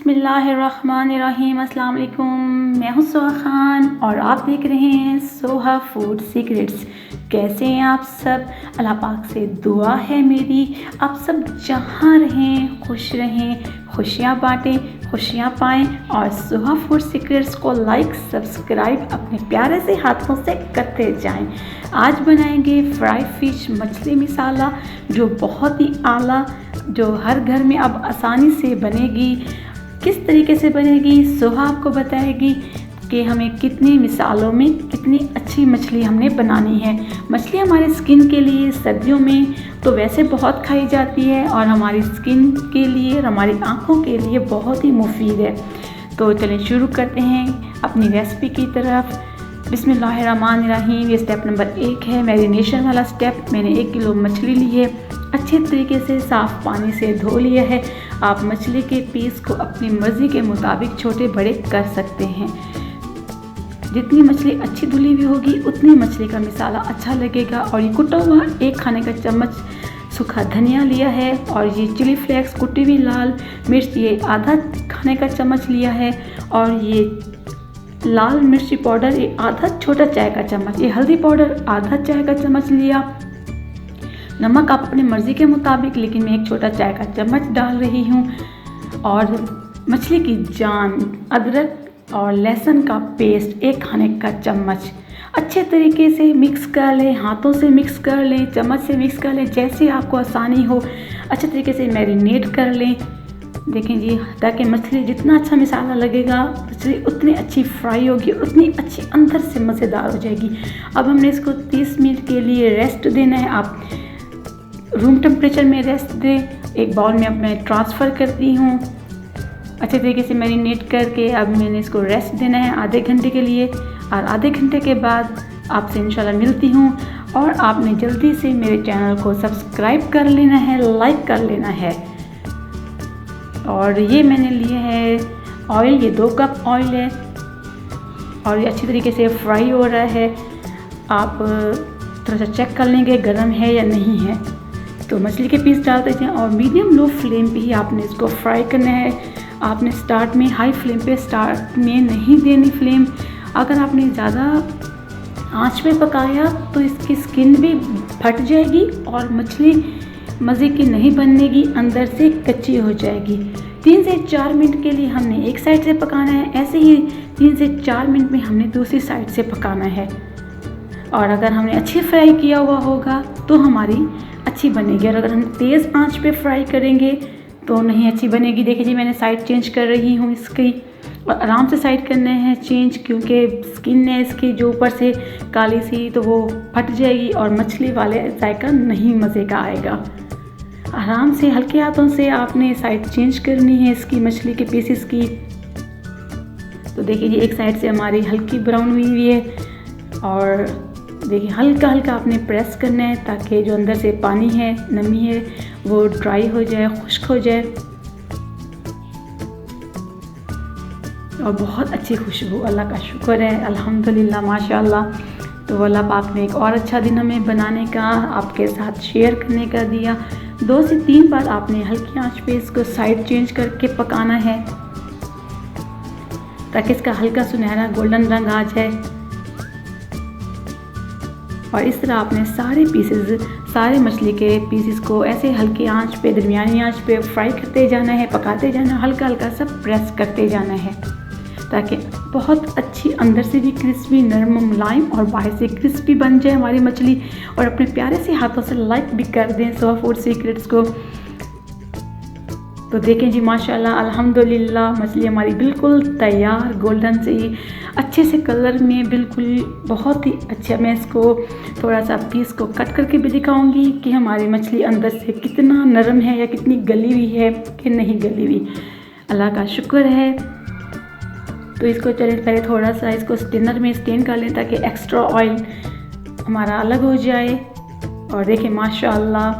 बिस्मिल्लाहिर्रहमानिर्रहीम। अस्सलाम वालेकुम। मैं हूँ सोहा खान और आप देख रहे हैं सोहा फूड सीक्रेट्स। कैसे हैं आप सब? अल्लाह पाक से दुआ है मेरी, आप सब जहाँ रहें खुश रहें, खुशियाँ बांटें, खुशियाँ पाएँ और सोहा फूड सीक्रेट्स को लाइक सब्सक्राइब अपने प्यारे से हाथों से करते जाएं। आज बनाएंगे फ्राई फिश मछली मसाला, जो बहुत ही आला, जो हर घर में अब आसानी से बनेगी। किस तरीके से बनेगी सोहा आपको बताएगी कि हमें कितनी मिसालों में कितनी अच्छी मछली हमने बनानी है। मछली हमारे स्किन के लिए सर्दियों में तो वैसे बहुत खाई जाती है और हमारी स्किन के लिए और हमारी आँखों के लिए बहुत ही मुफीद है। तो चलें शुरू करते हैं अपनी रेसिपी की तरफ। बिस्मिल्लाहिर्रहमानिर्रहीम। ये स्टेप नंबर 1 है, मैरिनेशन वाला स्टेप। मैंने 1 किलो मछली ली है, अच्छे तरीके से साफ़ पानी से धो लिया है। आप मछली के पीस को अपनी मर्ज़ी के मुताबिक छोटे बड़े कर सकते हैं। जितनी मछली अच्छी धुली हुई होगी उतनी मछली का मसाला अच्छा लगेगा। और ये कुटा हुआ 1 खाने का चम्मच सूखा धनिया लिया है और ये चिली फ्लेक्स कुटी हुई लाल मिर्च ये आधा खाने का चम्मच लिया है और ये लाल मिर्ची पाउडर ये आधा छोटा चाय का चम्मच, ये हल्दी पाउडर आधा चाय का चम्मच लिया। नमक आप अपनी मर्ज़ी के मुताबिक, लेकिन मैं 1 छोटा चाय का चम्मच डाल रही हूँ। और मछली की जान, अदरक और लहसुन का पेस्ट 1 खाने का चम्मच अच्छे तरीके से मिक्स कर लें, हाथों से मिक्स कर लें, चम्मच से मिक्स कर लें, जैसे आपको आसानी हो। अच्छे तरीके से मैरिनेट कर लें। देखें जी, ताकि मछली जितना अच्छा मसाला लगेगा मछली उतनी अच्छी फ्राई होगी, उतनी अच्छी अंदर से मज़ेदार हो जाएगी। अब हमने इसको 30 मिनट के लिए रेस्ट देना है। आप रूम टेम्परेचर में रेस्ट दें। एक बाउल में अब मैं ट्रांसफ़र करती हूँ। अच्छे तरीके से मैरिनेट करके अब मैंने इसको रेस्ट देना है आधे घंटे के लिए। और आधे घंटे के बाद आपसे इंशाल्लाह मिलती हूँ। और आपने जल्दी से मेरे चैनल को सब्सक्राइब कर लेना है, लाइक कर लेना है। और ये मैंने लिए है ऑयल, ये 2 कप ऑयल है और ये अच्छी तरीके से फ्राई हो रहा है। आप थोड़ा सा चेक कर लेंगे गर्म है या नहीं है। तो मछली के पीस डालते जाएं और मीडियम लो फ्लेम पे ही आपने इसको फ्राई करना है। आपने स्टार्ट में हाई फ्लेम पे स्टार्ट में नहीं देनी फ्लेम। अगर आपने ज़्यादा आंच पे पकाया तो इसकी स्किन भी फट जाएगी और मछली मज़े की नहीं बनेगी, अंदर से कच्ची हो जाएगी। 3 से 4 मिनट के लिए हमने एक साइड से पकाना है, ऐसे ही 3 से 4 मिनट में हमने दूसरी साइड से पकाना है। और अगर हमने अच्छी फ्राई किया हुआ होगा तो हमारी अच्छी बनेगी। और अगर हम तेज़ आंच पे फ्राई करेंगे तो नहीं अच्छी बनेगी। देखिए जी, मैंने साइड चेंज कर रही हूँ इसकी। और आराम से साइड करने हैं चेंज, क्योंकि स्किन है इसकी जो ऊपर से काली सी, तो वो फट जाएगी और मछली वाले जायका नहीं मज़े का आएगा। आराम से हल्के हाथों से आपने साइड चेंज करनी है इसकी मछली के पीसेस की। तो देखिए जी, एक साइड से हमारी हल्की ब्राउन हुई है और देखिए हल्का हल्का आपने प्रेस करना है ताकि जो अंदर से पानी है, नमी है, वो ड्राई हो जाए, खुश्क हो जाए। और बहुत अच्छी खुशबू, अल्लाह का शुक्र है, अल्हम्दुलिल्लाह, माशाल्लाह। तो अल्लाह पाक ने एक और अच्छा दिन हमें बनाने का, आपके साथ शेयर करने का दिया। 2 से 3 बार आपने हल्की आंच पे इसको साइड चेंज करके पकाना है ताकि इसका हल्का सुनहरा गोल्डन रंग आ जाए। और इस तरह आपने सारे मछली के पीसेस को ऐसे हल्की आंच पे, दरमियानी आंच पे फ्राई करते जाना है, पकाते जाना है, हल्का हल्का सब प्रेस करते जाना है ताकि बहुत अच्छी अंदर से भी क्रिस्पी, नरम, मुलायम और बाहर से क्रिस्पी बन जाए हमारी मछली। और अपने प्यारे से हाथों से लाइक भी कर दें सोहा फूड सीक्रेट्स को। तो देखें जी, माशाल्लाह, अल्हम्दुलिल्लाह, मछली हमारी बिल्कुल तैयार, गोल्डन से ही अच्छे से कलर में, बिल्कुल बहुत ही अच्छा। मैं इसको थोड़ा सा पीस को कट करके भी दिखाऊंगी कि हमारी मछली अंदर से कितना नरम है या कितनी गली हुई है कि नहीं गली हुई। अल्लाह का शुक्र है। तो इसको चलें पहले थोड़ा सा इसको स्टेनर में स्टेन कर लें ताकि एक्स्ट्रा ऑयल हमारा अलग हो जाए। और देखें माशाल्लाह,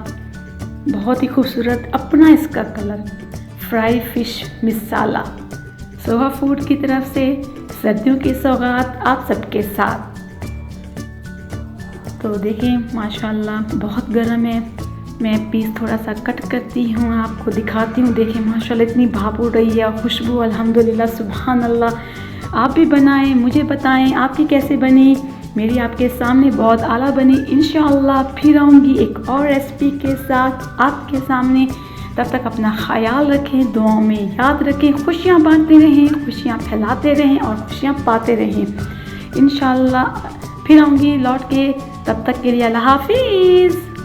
बहुत ही खूबसूरत अपना इसका कलर। फ्राई फिश मसाला सोहा फूड की तरफ से सर्दियों की सौगात आप सबके साथ। तो देखें माशाल्लाह बहुत गर्म है मैं पीस थोड़ा सा कट करती हूँ, आपको दिखाती हूँ। देखिए माशाल्लाह इतनी भाप उड़ रही है, खुशबू अल्हम्दुलिल्लाह सुभान अल्लाह। आप भी बनाएं, मुझे बताएं आपकी कैसे बनी। मेरी आपके सामने बहुत आला बनी। इंशाअल्लाह फिर आऊँगी एक और रेसिपी के साथ आपके सामने। तब तक अपना ख्याल रखें, दुआओं में याद रखें, खुशियाँ बांटते रहें, खुशियाँ फैलाते रहें और खुशियाँ पाते रहें। इंशाअल्लाह फिर आऊँगी लौट के, तब तक के लिए अल्लाह हाफिज़।